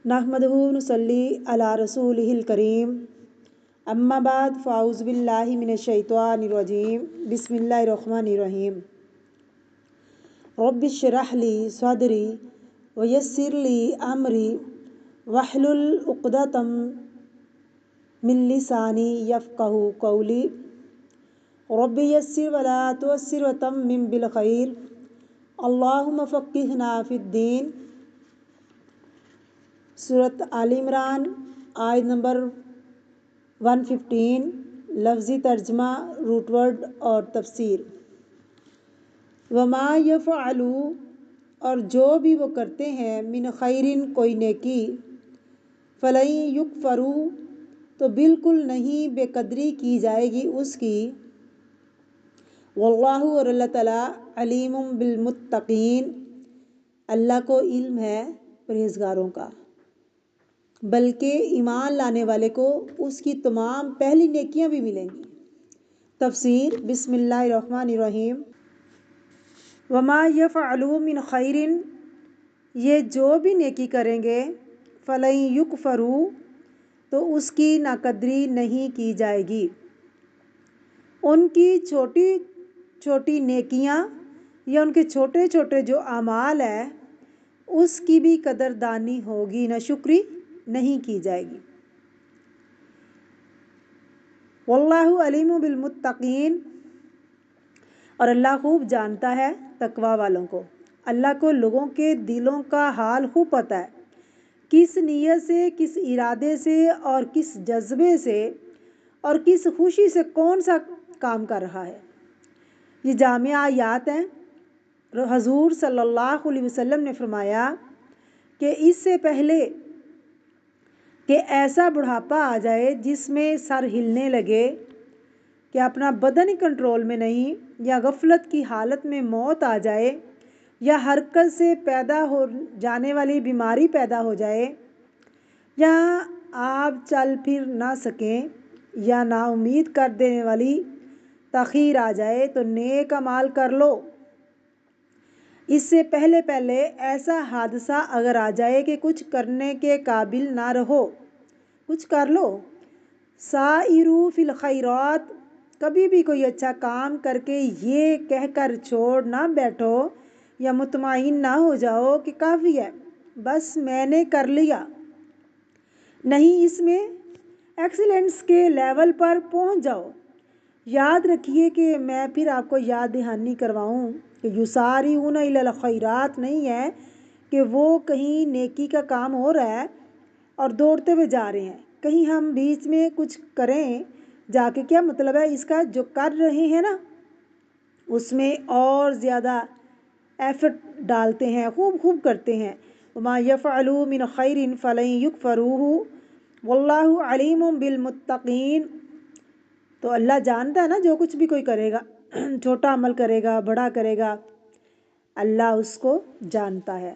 नहमदुहु व नुसल्ली अला रसूलिहिल करीम अम्मा बाद फ़ाउज़ु बिल्लाहि मिनश शैतानिर रजीम बिस्मिल्लाहिर रहमानिर रहीम रब्बि इश्रह ली सदरी व यस्सिर ली अमरी वहलुल उक़दतम मिन लिसानी यफ़क़हू क़ौली रब्बि यस्सिर वला तुअस्सिर व तम्मिम बिल खैर अल्लाहुम्मा फ़क़्क़िहना फ़िद्दीन। सूरत आल इमरान आयत नंबर 115। लफ्ज़ी तर्जमा, रूट वर्ड और तफसीर। वमा यफ़अलू, और जो भी वो करते हैं, मिन खैरिन, कोई नेकी, फ़लन युकफ़रू, तो बिल्कुल नहीं बेकदरी की जाएगी उसकी। वल्लाहु, और अल्लाह ताला, अलीमुम बिलमुत्तक़ीन, अल्लाह को इल्म है परहेज़गारों का। बल्कि ईमान लाने वाले को उसकी तमाम पहली नेकियां भी मिलेंगी। तफसीर बिस्मिल्लाहिर्रहमानिर्रहीम। वमा यफ़अलू मिन खैरिन, ये जो भी नेकी करेंगे, फ़लन युकफ़रू, तो उसकी नाकदरी नहीं की जाएगी। उनकी छोटी छोटी नेकियां या उनके छोटे छोटे जो अमाल है उसकी भी कदरदानी होगी, ना शुक्री नहीं की जाएगी। वल्लाहु अलीमु बिलमुत्तक़ीन, और अल्लाह खूब जानता है तकवा वालों को। अल्लाह को लोगों के दिलों का हाल खूब पता है, किस नीयत से, किस इरादे से और किस जज्बे से और किस खुशी से कौन सा काम कर रहा है। ये जामिया आयात हैं। हजूर सल्लल्लाहु अलैहि वसल्लम ने फरमाया कि इससे पहले कि ऐसा बुढ़ापा आ जाए जिसमें सर हिलने लगे, कि अपना बदन ही कंट्रोल में नहीं, या गफलत की हालत में मौत आ जाए, या हरकत से पैदा हो जाने वाली बीमारी पैदा हो जाए, या आप चल फिर ना सकें, या नाउम्मीद कर देने वाली तखीर आ जाए, तो नेक अमाल कर लो। इससे पहले पहले ऐसा हादसा अगर आ जाए कि कुछ करने के काबिल ना रहो, कुछ कर लो। साइरू फिल खैरात, कभी भी कोई अच्छा काम करके ये कहकर छोड़ ना बैठो या मुतमईन ना हो जाओ कि काफ़ी है, बस मैंने कर लिया। नहीं, इसमें एक्सीलेंस के लेवल पर पहुंच जाओ। याद रखिए कि मैं फिर आपको याद दहानी करवाऊं कि युसारिऊना इलल खैरात नहीं है कि वो कहीं नेकी का काम हो रहा है और दौड़ते हुए जा रहे हैं। कहीं हम बीच में कुछ करें जाके, क्या मतलब है इसका? जो कर रहे हैं ना उसमें और ज़्यादा एफर्ट डालते हैं, खूब खूब करते हैं। वमा यफ़अलू मिन खैरिन फ़लन युकफ़रूहु वल्लाहु अलीमुम बिलमुत्तक़ीन। तो अल्लाह जानता है ना, जो कुछ भी कोई करेगा, छोटा अमल करेगा, बड़ा करेगा, अल्लाह उसको जानता है।